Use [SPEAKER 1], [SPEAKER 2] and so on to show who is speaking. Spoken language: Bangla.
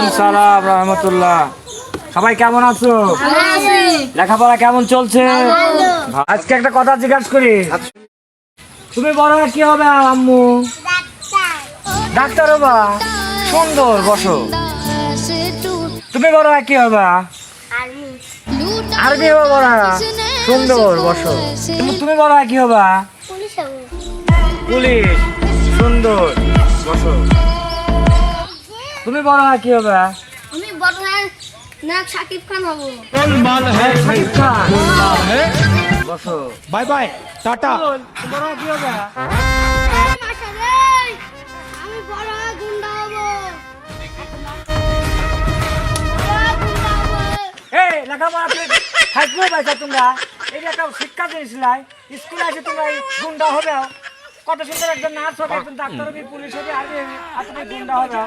[SPEAKER 1] ওয়ালাইকুম সালাম রাহমাতুল্লাহ। সবাই কেমন আছো? লেখাপড়া কেমন চলছে? আজকে একটা কথা জিজ্ঞাসা করি, তুমি বড় হয়ে কি হবে আম্মু? ডাক্তার হবা? সুন্দর, বসো। তুমি বড় হয়ে কি হবে? আর্মি হবা বড় হয়ে? সুন্দর, বসো। তুমি বড় হয়ে কি হবা? পুলিশ, সুন্দর, বসো। তুমি বড় হয়ে কি হবে?
[SPEAKER 2] আমি বড় হয়ে নায়ক শাকিব খান হব।
[SPEAKER 1] শাকিব খান, বসো।
[SPEAKER 3] Bye bye, tata.
[SPEAKER 1] তুমি বড় হয়ে কি হবে?
[SPEAKER 2] আমি বড় হয়ে গুন্ডা হব।
[SPEAKER 1] এই লেখাপড়া থাকবে পাইছা তোমরা? এই যে একটা শিক্ষা দিয়েছিলাই, স্কুলে আছে তোমরা এই গুন্ডা হবে। কত সুন্দর একজন নার্স হবে, একজন ডাক্তার হবে, পুলিশ হবে, আর তুমি গুন্ডা হবে।